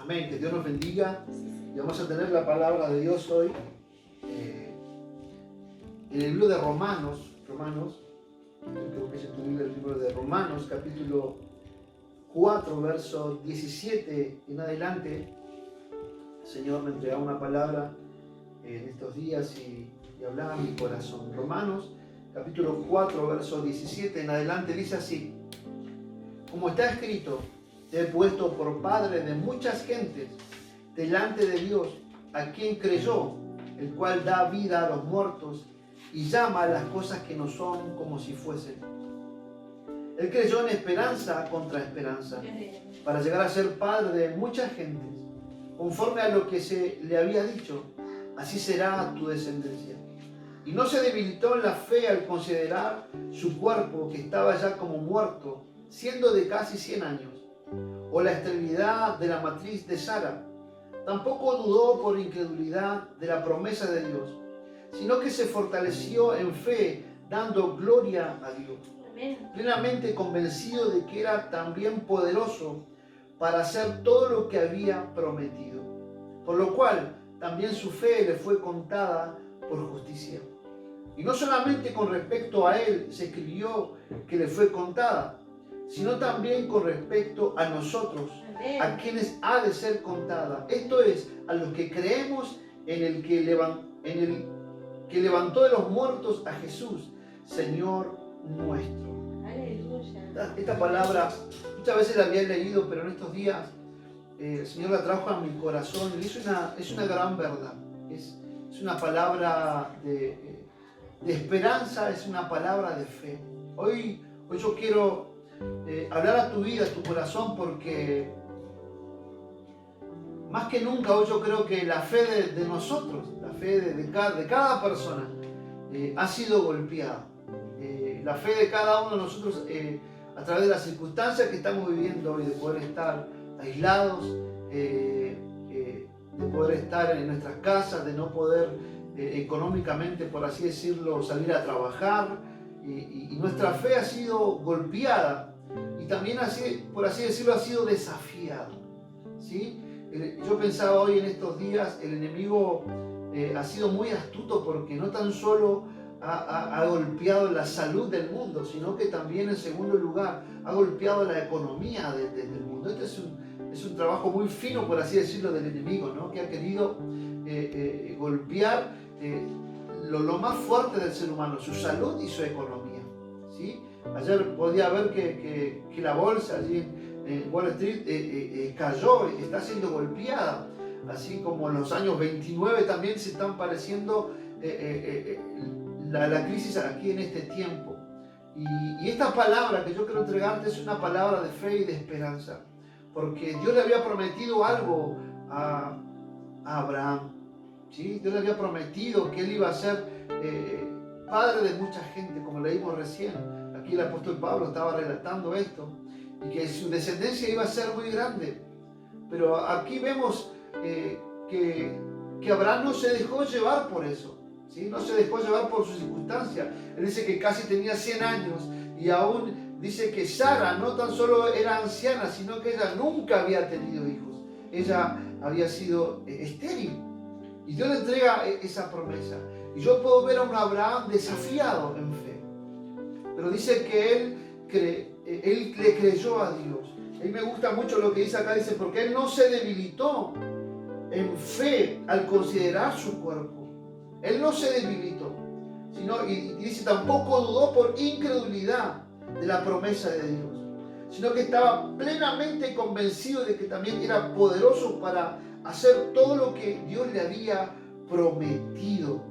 Amén. Que Dios nos bendiga. Y vamos a tener la palabra de Dios hoy en el libro de Romanos. Creo que es el libro de Romanos, capítulo 4, verso 17 en adelante. El Señor me entregaba una palabra en estos días y hablaba a mi corazón. Romanos, capítulo 4, verso 17 en adelante, dice así: como está escrito, te he puesto por padre de muchas gentes delante de Dios, a quien creyó, el cual da vida a los muertos y llama a las cosas que no son como si fuesen. Él creyó en esperanza contra esperanza, para llegar a ser padre de muchas gentes, conforme a lo que se le había dicho, así será tu descendencia. Y no se debilitó en la fe al considerar su cuerpo, que estaba ya como muerto, siendo de casi 100 años, o la esterilidad de la matriz de Sara. Tampoco dudó por incredulidad de la promesa de Dios, sino que se fortaleció en fe, dando gloria a Dios, plenamente convencido de que era también poderoso para hacer todo lo que había prometido, por lo cual también su fe le fue contada por justicia. Y no solamente con respecto a él se escribió que le fue contada, sino también con respecto a nosotros, a quienes ha de ser contada. Esto es, a los que creemos en el que levantó de los muertos a Jesús, Señor nuestro. Aleluya. Esta palabra muchas veces la había leído, pero en estos días el Señor la trajo a mi corazón y es una gran verdad. Es una palabra de esperanza, es una palabra de fe. Hoy yo quiero hablar a tu vida, a tu corazón, porque más que nunca hoy yo creo que la fe de nosotros, la fe de cada persona ha sido golpeada. La fe de cada uno de nosotros a través de las circunstancias que estamos viviendo hoy, de poder estar aislados, de poder estar en nuestras casas, de no poder económicamente, por así decirlo, salir a trabajar, y nuestra fe ha sido golpeada y también, por así decirlo, ha sido desafiada, ¿sí? Yo pensaba hoy en estos días, el enemigo ha sido muy astuto, porque no tan solo ha golpeado la salud del mundo, sino que también, en segundo lugar, ha golpeado la economía del mundo. Este es un trabajo muy fino, por así decirlo, del enemigo, ¿no? Que ha querido golpear lo más fuerte del ser humano, su salud y su economía, ¿sí? Ayer podía ver que la bolsa allí en Wall Street cayó, está siendo golpeada, así como en los años 29 también se están pareciendo la crisis aquí en este tiempo. Y esta palabra que yo quiero entregarte es una palabra de fe y de esperanza, porque Dios le había prometido algo a Abraham, ¿sí? Dios le había prometido que él iba a ser padre de mucha gente, como leímos recién. Aquí el apóstol Pablo estaba relatando esto, y que su descendencia iba a ser muy grande. Pero aquí vemos que Abraham no se dejó llevar por eso, ¿sí? No se dejó llevar por sus circunstancias. Él dice que casi tenía 100 años, y aún dice que Sara no tan solo era anciana, sino que ella nunca había tenido hijos. Ella había sido estéril. Y Dios le entrega esa promesa. Y yo puedo ver a un Abraham desafiado en fe. Pero dice que él le creyó a Dios. A mí me gusta mucho lo que dice acá. Dice, porque él no se debilitó en fe al considerar su cuerpo. Él no se debilitó. Y dice, tampoco dudó por incredulidad de la promesa de Dios, sino que estaba plenamente convencido de que también era poderoso para hacer todo lo que Dios le había prometido.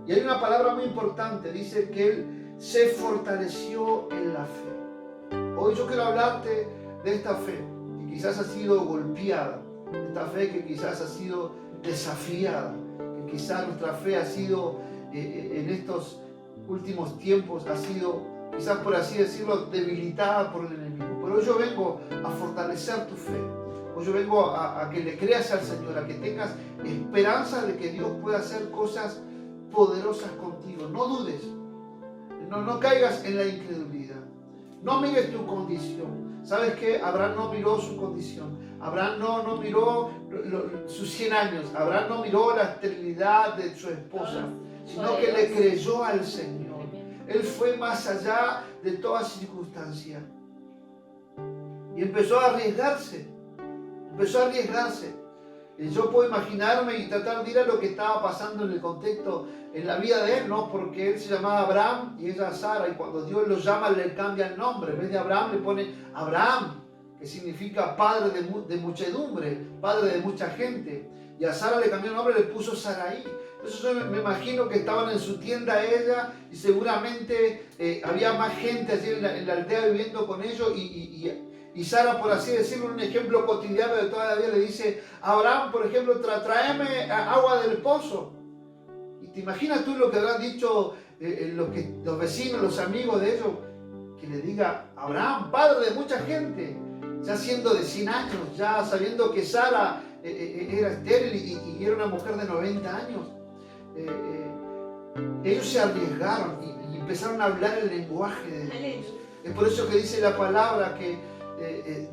Y hay una palabra muy importante, dice que él se fortaleció en la fe. Hoy yo quiero hablarte de esta fe que quizás ha sido golpeada, esta fe que quizás ha sido desafiada, que quizás nuestra fe ha sido en estos últimos tiempos, ha sido, quizás por así decirlo, debilitada por el enemigo. Pero hoy yo vengo a fortalecer tu fe. Hoy yo vengo a que le creas al Señor, a que tengas esperanza de que Dios pueda hacer cosas poderosas contigo. No dudes, no caigas en la incredulidad. No mires tu condición. ¿Sabes qué? Abraham no miró su condición. Abraham no miró sus 100 años. Abraham no miró la esterilidad de su esposa, sino que le creyó al Señor. Él fue más allá de toda circunstancia. Y empezó a arriesgarse. Empezó a arriesgarse. Yo puedo imaginarme y tratar de ir a lo que estaba pasando en el contexto, en la vida de él, ¿no? Porque él se llamaba Abraham y ella Sara, y cuando Dios lo llama le cambia el nombre. En vez de Abraham le pone Abraham, que significa padre de muchedumbre, padre de mucha gente. Y a Sara le cambió el nombre, le puso Sarai. Entonces yo me imagino que estaban en su tienda ella y seguramente había más gente allí en la aldea viviendo con ellos y Sara, por así decirlo, un ejemplo cotidiano de toda la vida, le dice a Abraham, por ejemplo, tráeme agua del pozo. Y te imaginas tú lo que habrán dicho los vecinos, los amigos de ellos, que le diga Abraham, padre de mucha gente, ya siendo de 100 años, ya sabiendo que Sara era estéril y era una mujer de 90 años. Ellos se arriesgaron y empezaron a hablar el lenguaje de Dios. Es por eso que dice la palabra que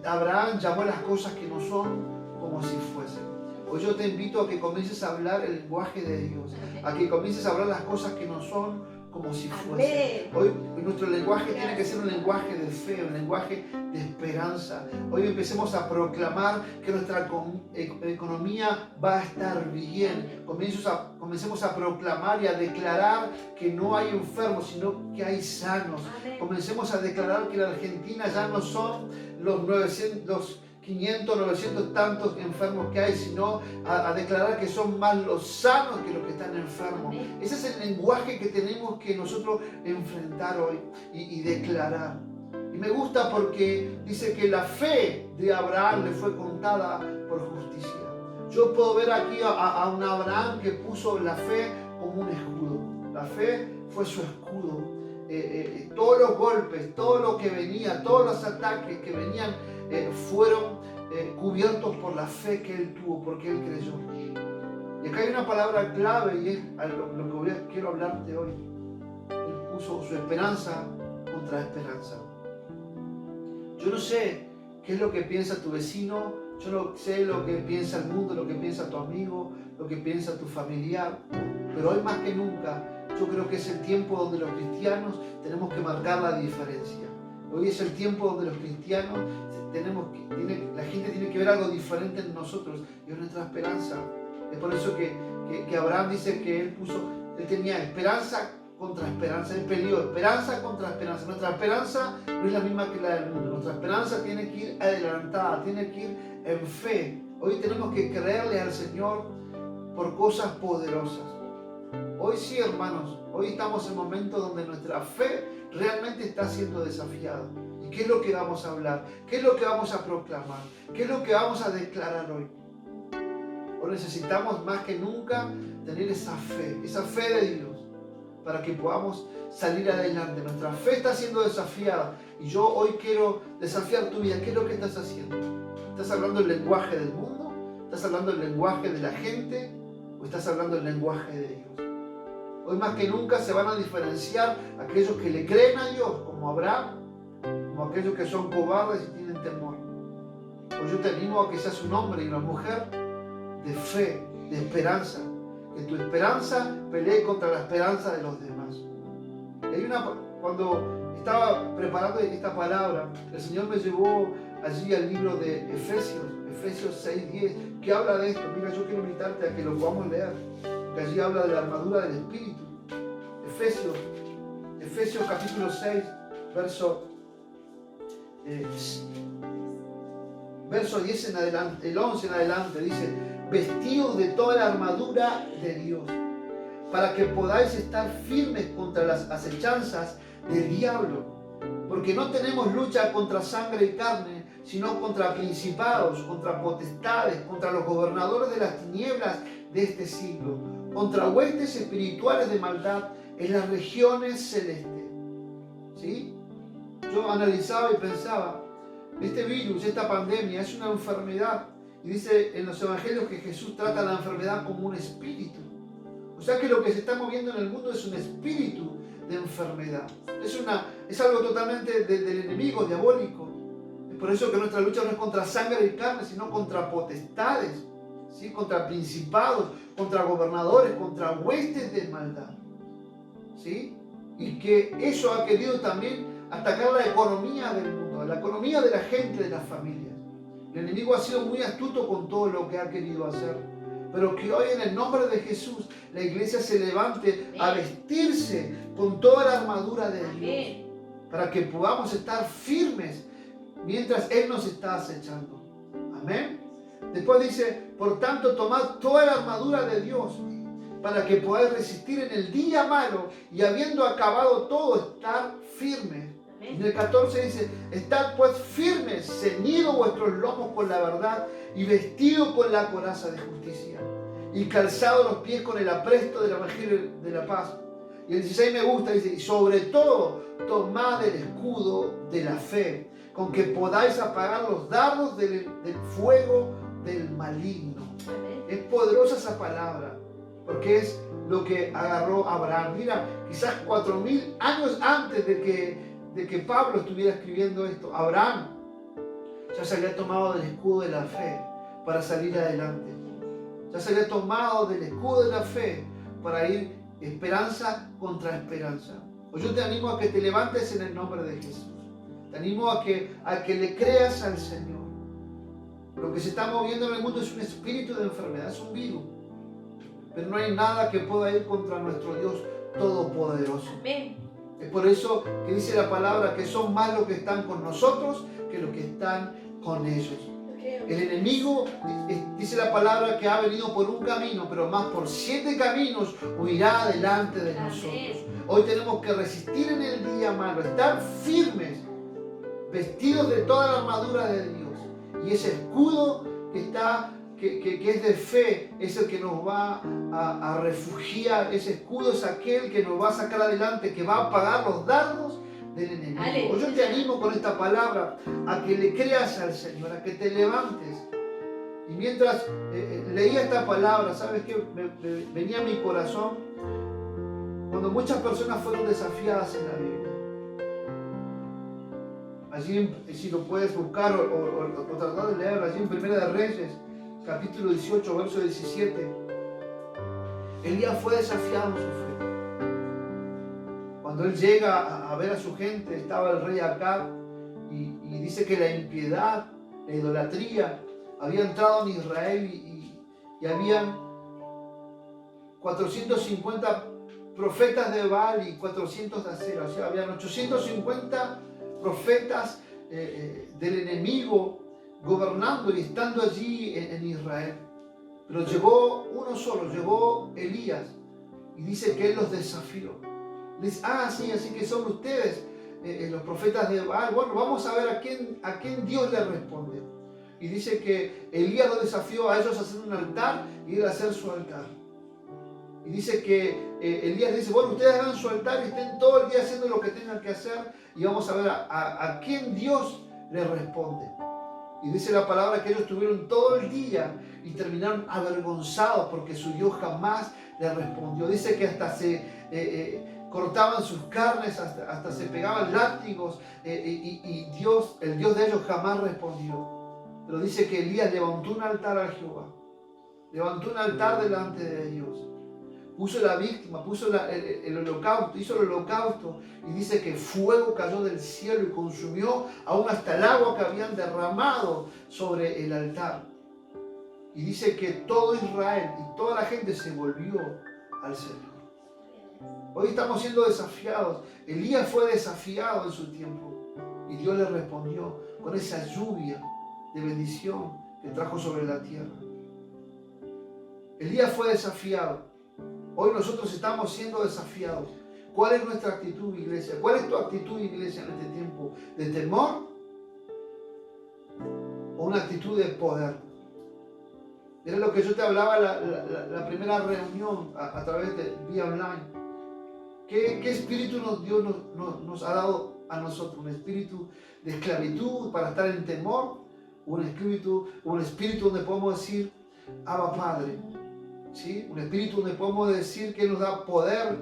Abraham llamó las cosas que no son como si fuesen. Hoy yo te invito a que comiences a hablar el lenguaje de Dios, a que comiences a hablar las cosas que no son como si fuesen. Hoy nuestro lenguaje tiene que ser un lenguaje de fe, un lenguaje de esperanza. Hoy empecemos a proclamar que nuestra economía va a estar bien. Comencemos a proclamar y a declarar que no hay enfermos, sino que hay sanos. Comencemos a declarar que en Argentina ya no son los 500, 900 tantos enfermos que hay, sino a declarar que son más los sanos que los que están enfermos. Ese es el lenguaje que tenemos que nosotros enfrentar hoy y declarar. Y me gusta porque dice que la fe de Abraham le fue contada por justicia. Yo puedo ver aquí a un Abraham que puso la fe como un escudo. La fe fue su escudo. Todos los golpes, todo lo que venía, todos los ataques que venían fueron cubiertos por la fe que él tuvo, porque él creyó. Y acá hay una palabra clave y es lo que quiero hablarte hoy. Él puso su esperanza contra esperanza. Yo no sé qué es lo que piensa tu vecino, yo no sé lo que piensa el mundo, lo que piensa tu amigo, lo que piensa tu familiar, pero hoy más que nunca yo creo que es el tiempo donde los cristianos tenemos que marcar la diferencia. Hoy es el tiempo donde los cristianos la gente tiene que ver algo diferente en nosotros y es nuestra esperanza. Es por eso que Abraham dice que él tenía esperanza contra esperanza, él peleó esperanza contra esperanza. Nuestra esperanza no es la misma que la del mundo, nuestra esperanza tiene que ir adelantada, tiene que ir en fe. Hoy tenemos que creerle al Señor por cosas poderosas. Hoy sí, hermanos, hoy estamos en un momento donde nuestra fe realmente está siendo desafiada. ¿Y qué es lo que vamos a hablar? ¿Qué es lo que vamos a proclamar? ¿Qué es lo que vamos a declarar hoy? Hoy necesitamos más que nunca tener esa fe de Dios, para que podamos salir adelante. Nuestra fe está siendo desafiada y yo hoy quiero desafiar tu vida. ¿Qué es lo que estás haciendo? ¿Estás hablando el lenguaje del mundo? ¿Estás hablando el lenguaje de la gente? ¿O estás hablando el lenguaje de Dios? Hoy más que nunca se van a diferenciar aquellos que le creen a Dios, como Abraham, como aquellos que son cobardes y tienen temor. Hoy yo te animo a que seas un hombre y una mujer de fe, de esperanza. Que tu esperanza pelee contra la esperanza de los demás. Cuando estaba preparando esta palabra, el Señor me llevó allí al libro de Efesios 6:10, que habla de esto. Mira, yo quiero invitarte a que lo podamos leer, porque allí habla de la armadura del Espíritu. Efesios capítulo 6, verso 10 en adelante, el 11 en adelante, dice: vestidos de toda la armadura de Dios, para que podáis estar firmes contra las acechanzas del diablo, porque no tenemos lucha contra sangre y carne, sino contra principados, contra potestades, contra los gobernadores de las tinieblas de este siglo, contra huestes espirituales de maldad en las regiones celestes. ¿Sí? Yo analizaba y pensaba, este virus, esta pandemia es una enfermedad. Y dice en los evangelios que Jesús trata la enfermedad como un espíritu. O sea que lo que se está moviendo en el mundo es un espíritu de enfermedad. Es algo totalmente del enemigo diabólico. Es por eso que nuestra lucha no es contra sangre y carne, sino contra potestades, ¿sí? Contra principados, contra gobernadores, contra huestes de maldad, ¿sí? Y que eso ha querido también atacar la economía del mundo, la economía de la gente, de las familias. El enemigo ha sido muy astuto con todo lo que ha querido hacer, pero que hoy en el nombre de Jesús la iglesia se levante a vestirse con toda la armadura de Dios, para que podamos estar firmes mientras Él nos está acechando. Amén. Después dice, por tanto, tomad toda la armadura de Dios para que podáis resistir en el día malo y habiendo acabado todo, estar firmes. En el 14 dice, estad pues firmes, ceñidos vuestros lomos con la verdad y vestidos con la coraza de justicia y calzados los pies con el apresto del evangelio de la paz. Y el 16 me gusta, dice, y sobre todo tomad el escudo de la fe, con que podáis apagar los dardos del fuego del maligno. Es poderosa esa palabra, porque es lo que agarró Abraham. Mira, quizás 4000 años antes de que Pablo estuviera escribiendo esto, Abraham ya se había tomado del escudo de la fe para salir adelante. Ya se había tomado del escudo de la fe para ir esperanza contra esperanza. Pues yo te animo a que te levantes en el nombre de Jesús. Te animo a que le creas al Señor. Lo que se está moviendo en el mundo es un espíritu de enfermedad, es un virus. Pero no hay nada que pueda ir contra nuestro Dios Todopoderoso. Amén. Es por eso que dice la palabra que son más los que están con nosotros que los que están con ellos. El enemigo, dice la palabra, que ha venido por un camino, pero más por 7 caminos huirá delante de nosotros. Hoy tenemos que resistir en el día malo, estar firmes, vestidos de toda la armadura de Dios. Y ese escudo que es de fe es el que nos va a refugiar. Ese escudo es aquel que nos va a sacar adelante, que va a apagar los dardos del enemigo. Yo te animo con esta palabra a que le creas al Señor, a que te levantes. Y mientras leía esta palabra, ¿sabes qué? Venía a mi corazón cuando muchas personas fueron desafiadas en la Biblia. Allí, si lo puedes buscar o tratar de leerlo, allí en Primera de Reyes, capítulo 18, verso 17, Elías fue desafiado en su fe. Cuando él llega a ver a su gente, estaba el rey Acab y dice que la impiedad, la idolatría, había entrado en Israel y habían 450 profetas de Baal y 400 de Acera. O sea, habían 850 profetas del enemigo gobernando y estando allí en Israel. Pero llegó uno solo, llegó Elías, y dice que él los desafió. Dice, sí, así que son ustedes los profetas de Baal. Bueno, vamos a ver a quién Dios le responde. Y dice que Elías los desafió a ellos a hacer un altar y ir a hacer su altar. Y dice que Elías dice, bueno, ustedes hagan su altar y estén todo el día haciendo lo que tengan que hacer y vamos a ver a quién Dios le responde. Y dice la palabra que ellos estuvieron todo el día y terminaron avergonzados porque su Dios jamás le respondió. Dice que hasta se cortaban sus carnes, hasta se pegaban látigos y el Dios de ellos jamás respondió. Pero dice que Elías levantó un altar a Jehová, levantó un altar delante de Dios. Puso la víctima, puso el holocausto, hizo el holocausto y dice que fuego cayó del cielo y consumió aún hasta el agua que habían derramado sobre el altar. Y dice que todo Israel y toda la gente se volvió al Señor. Hoy estamos siendo desafiados. Elías fue desafiado en su tiempo y Dios le respondió con esa lluvia de bendición que trajo sobre la tierra. Elías fue desafiado. Hoy nosotros estamos siendo desafiados. ¿Cuál es nuestra actitud, iglesia? ¿Cuál es tu actitud, iglesia, en este tiempo? ¿De temor o una actitud de poder? Era lo que yo te hablaba la primera reunión a través de vía online. ¿Qué espíritu Dios nos ha dado a nosotros? ¿Un espíritu de esclavitud para estar en temor? ¿Un espíritu donde podemos decir, Abba Padre? ¿Sí? Un espíritu donde podemos decir que nos da poder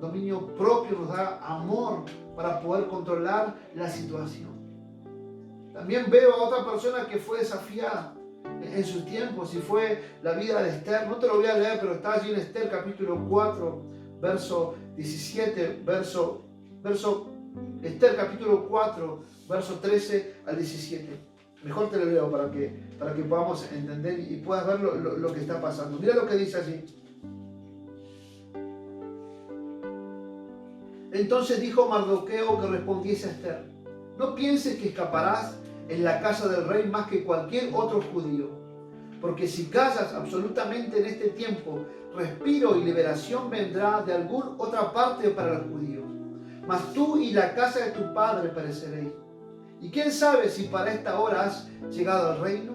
dominio propio, nos da amor para poder controlar la situación. También veo a otra persona que fue desafiada en sus tiempos y fue la vida de Esther. No te lo voy a leer, pero está allí en Esther capítulo 4, verso 17, Esther capítulo 4, verso 13 al 17. Mejor te lo leo para que podamos entender y puedas ver lo que está pasando. Mira lo que dice allí. Entonces dijo Mardoqueo que respondiese a Esther: no pienses que escaparás en la casa del rey más que cualquier otro judío, porque si callas absolutamente en este tiempo, respiro y liberación vendrá de alguna otra parte para los judíos. Mas tú y la casa de tu padre pereceréis. ¿Y quién sabe si para esta hora has llegado al reino?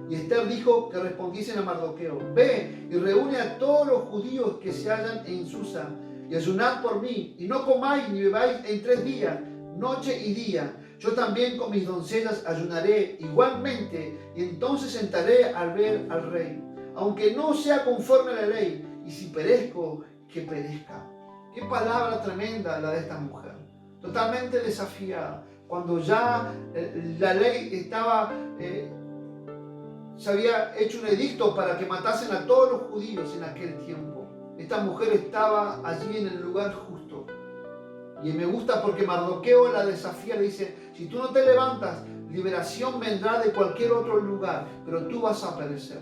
Y Esther dijo que respondiesen a Mardoqueo: ve y reúne a todos los judíos que se hallan en Susa, y ayunad por mí, y no comáis ni bebáis en 3 días, noche y día. Yo también con mis doncellas ayunaré igualmente, y entonces sentaré al ver al rey, aunque no sea conforme a la ley, y si perezco, que perezca. Qué palabra tremenda la de esta mujer, totalmente desafiada, cuando ya la ley estaba, se había hecho un edicto para que matasen a todos los judíos en aquel tiempo. Esta mujer estaba allí en el lugar justo. Y me gusta porque Mardoqueo la desafía, le dice: si tú no te levantas, liberación vendrá de cualquier otro lugar, pero tú vas a perecer.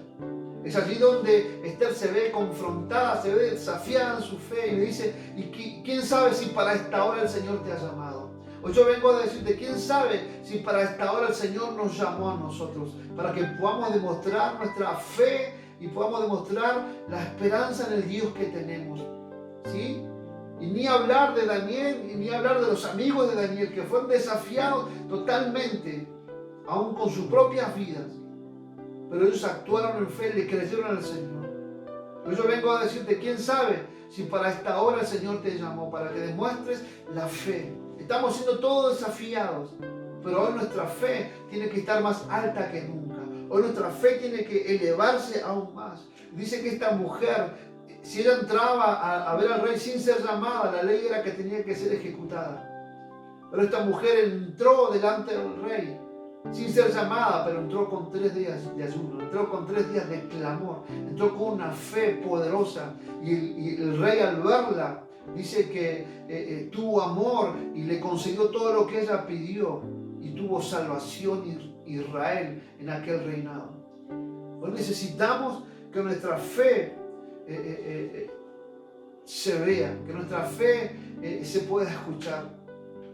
Es allí donde Esther se ve confrontada, se ve desafiada en su fe y le dice: ¿y quién sabe si para esta hora el Señor te ha llamado? Hoy yo vengo a decirte: ¿quién sabe si para esta hora el Señor nos llamó a nosotros? Para que podamos demostrar nuestra fe y podamos demostrar la esperanza en el Dios que tenemos. ¿Sí? Y ni hablar de Daniel, y ni hablar de los amigos de Daniel, que fueron desafiados totalmente, aún con sus propias vidas. Pero ellos actuaron en fe, le creyeron al Señor. Pero yo vengo a decirte: ¿quién sabe si para esta hora el Señor te llamó? Para que demuestres la fe. Estamos siendo todos desafiados, pero hoy nuestra fe tiene que estar más alta que nunca. Hoy nuestra fe tiene que elevarse aún más. Dice que esta mujer, si ella entraba a ver al rey sin ser llamada, la ley era que tenía que ser ejecutada. Pero esta mujer entró delante del rey sin ser llamada, pero entró con 3 días de ayuno, entró con 3 días de clamor, entró con una fe poderosa. Y el rey, al verla, dice que tuvo amor y le concedió todo lo que ella pidió, y tuvo salvación Israel en aquel reinado. Hoy necesitamos que nuestra fe se vea, que nuestra fe se pueda escuchar.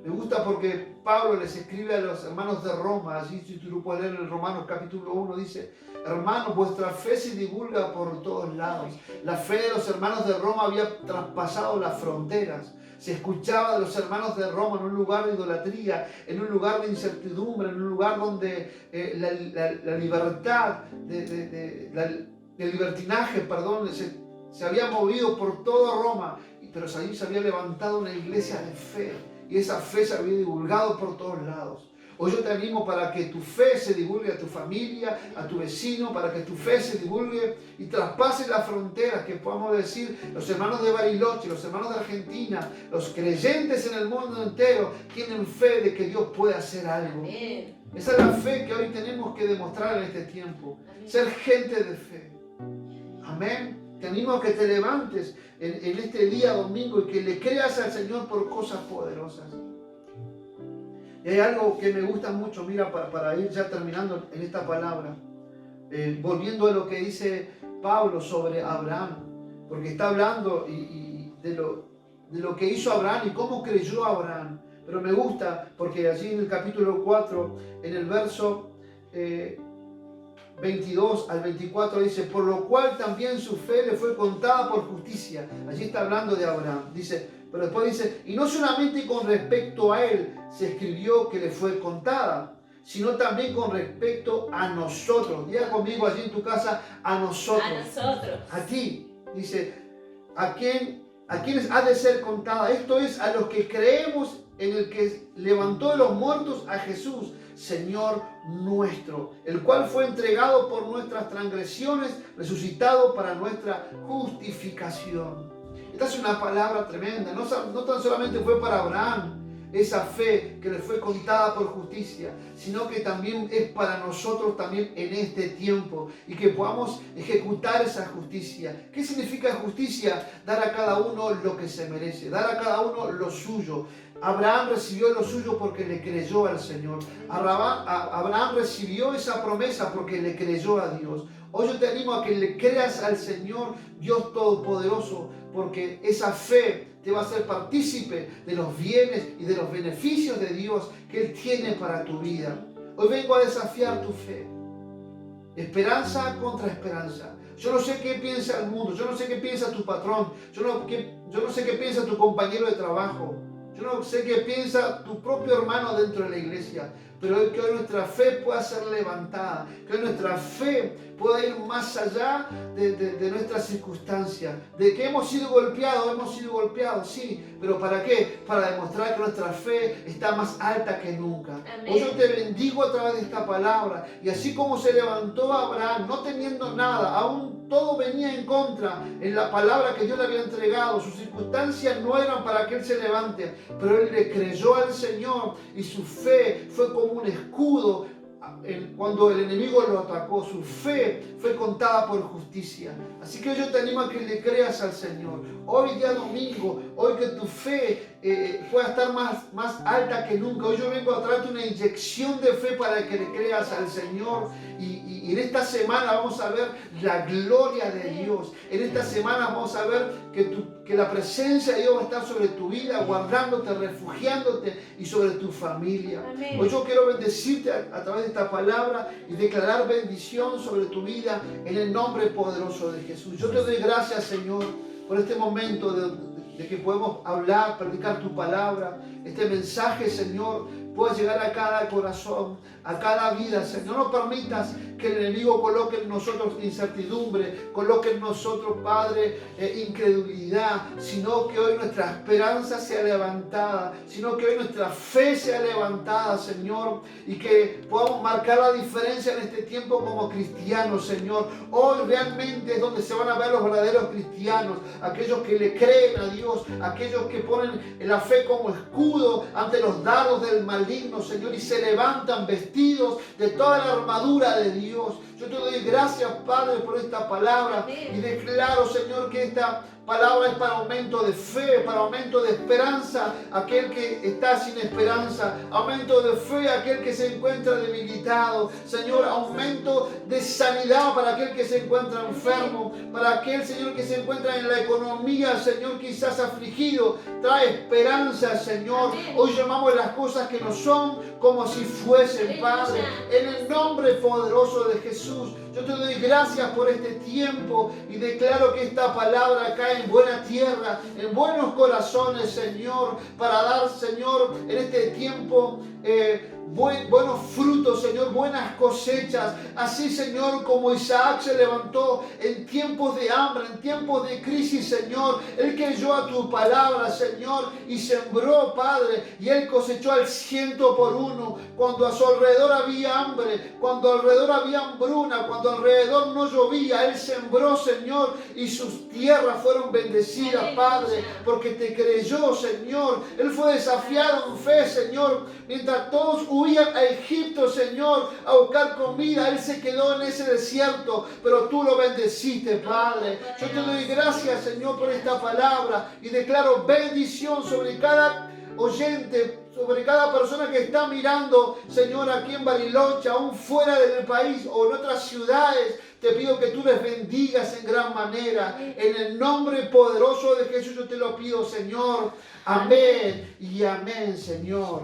Me gusta porque Pablo les escribe a los hermanos de Roma, allí si tú lo puedes leer en Romanos capítulo 1, dice: hermanos, vuestra fe se divulga por todos lados. La fe de los hermanos de Roma había traspasado las fronteras. Se escuchaba de los hermanos de Roma en un lugar de idolatría, en un lugar de incertidumbre, en un lugar donde la libertad, el libertinaje, se había movido por toda Roma, pero allí se había levantado una iglesia de fe, y esa fe se había divulgado por todos lados. Hoy yo te animo para que tu fe se divulgue a tu familia, a tu vecino, para que tu fe se divulgue y traspase las fronteras, que podamos decir: los hermanos de Bariloche, los hermanos de Argentina, los creyentes en el mundo entero tienen fe de que Dios puede hacer algo. Amén. Esa es la fe que hoy tenemos que demostrar en este tiempo. Amén. Ser gente de fe. Amén. Te animo a que te levantes en este día domingo y que le creas al Señor por cosas poderosas. Y hay algo que me gusta mucho, mira, para ir ya terminando en esta palabra, volviendo a lo que dice Pablo sobre Abraham, porque está hablando de lo que hizo Abraham y cómo creyó Abraham. Pero me gusta porque allí en el capítulo 4, en el verso 22 al 24 dice: por lo cual también su fe le fue contada por justicia. Allí está hablando de Abraham. Dice, pero después dice: y no solamente con respecto a él se escribió que le fue contada, sino también con respecto a nosotros. Diga conmigo allí en tu casa: a nosotros. A nosotros. A ti. Dice: a quienes ha de ser contada. Esto es, a los que creemos en el que levantó de los muertos a Jesús, Señor nuestro, el cual fue entregado por nuestras transgresiones, resucitado para nuestra justificación. Esta es una palabra tremenda. No tan solamente fue para Abraham esa fe que le fue contada por justicia, sino que también es para nosotros también en este tiempo y que podamos ejecutar esa justicia. ¿Qué significa justicia? Dar a cada uno lo que se merece, dar a cada uno lo suyo. Abraham recibió lo suyo porque le creyó al Señor. Abraham recibió esa promesa porque le creyó a Dios. Hoy yo te animo a que le creas al Señor Dios Todopoderoso, porque esa fe te va a hacer partícipe de los bienes y de los beneficios de Dios que Él tiene para tu vida. Hoy vengo a desafiar tu fe. Esperanza contra esperanza. Yo no sé qué piensa el mundo, yo no sé qué piensa tu patrón, yo no sé qué piensa tu compañero de trabajo, yo no sé qué piensa tu propio hermano dentro de la iglesia, pero que hoy nuestra fe pueda ser levantada, que hoy nuestra fe pueda ir más allá de nuestras circunstancias, de que hemos sido golpeados, sí, pero ¿para qué? Para demostrar que nuestra fe está más alta que nunca. Amén. Hoy yo te bendigo a través de esta palabra, y así como se levantó Abraham, no teniendo nada, aún todo venía en contra en la palabra que Dios le había entregado, sus circunstancias no eran para que él se levante, pero él le creyó al Señor y su fe fue como un escudo. Cuando el enemigo lo atacó, su fe fue contada por justicia. Así que yo te animo a que le creas al Señor. Hoy día domingo, hoy que tu fe pueda estar más alta que nunca. Hoy yo vengo a traerte una inyección de fe para que le creas al Señor. Y en esta semana vamos a ver la gloria de Dios. En esta semana vamos a ver que la presencia de Dios va a estar sobre tu vida, guardándote, refugiándote y sobre tu familia. Amén. Hoy yo quiero bendecirte a través de esta palabra y declarar bendición sobre tu vida en el nombre poderoso de Jesús. Yo te doy gracias, Señor, por este momento de que podemos hablar, predicar tu palabra. Este mensaje, Señor, pueda llegar a cada corazón, a cada vida, Señor. No permitas que el enemigo coloque en nosotros incertidumbre, coloque en nosotros, Padre, incredulidad, sino que hoy nuestra esperanza sea levantada, sino que hoy nuestra fe sea levantada, Señor, y que podamos marcar la diferencia en este tiempo como cristianos, Señor. Hoy realmente es donde se van a ver los verdaderos cristianos, aquellos que le creen a Dios, aquellos que ponen la fe como escudo ante los dardos del maligno, Señor, y se levantan vestidos de toda la armadura de Dios. Yo te doy gracias, Padre, por esta palabra. Amén. Y declaro, Señor, que esta palabra es para aumento de fe, para aumento de esperanza, aquel que está sin esperanza, aumento de fe, aquel que se encuentra debilitado, Señor, aumento de sanidad para aquel que se encuentra enfermo, para aquel, Señor, que se encuentra en la economía, Señor, quizás afligido, trae esperanza, Señor. Hoy llamamos las cosas que no son como si fuesen, Padre, en el nombre poderoso de Jesús. Yo te doy gracias por este tiempo y declaro que esta palabra cae en buena tierra, en buenos corazones, Señor, para dar, Señor, en este tiempo buenos frutos, Señor, buenas cosechas. Así, Señor, como Isaac se levantó en tiempos de hambre, en tiempos de crisis, Señor, él creyó a tu palabra, Señor, y sembró, Padre, y él cosechó al 100 por 1. Cuando a su alrededor había hambre, cuando alrededor había hambruna, cuando alrededor no llovía, él sembró, Señor, y sus tierras fueron bendecidas, Padre, porque te creyó, Señor. Él fue desafiado en fe, Señor, mientras todos huían a Egipto, Señor, a buscar comida. Él se quedó en ese desierto, pero tú lo bendeciste, Padre. Yo te doy gracias, Señor, por esta palabra y declaro bendición sobre cada oyente, sobre cada persona que está mirando, Señor, aquí en Bariloche, aún fuera del país o en otras ciudades. Te pido que tú les bendigas en gran manera. En el nombre poderoso de Jesús yo te lo pido, Señor. Amén y amén, Señor.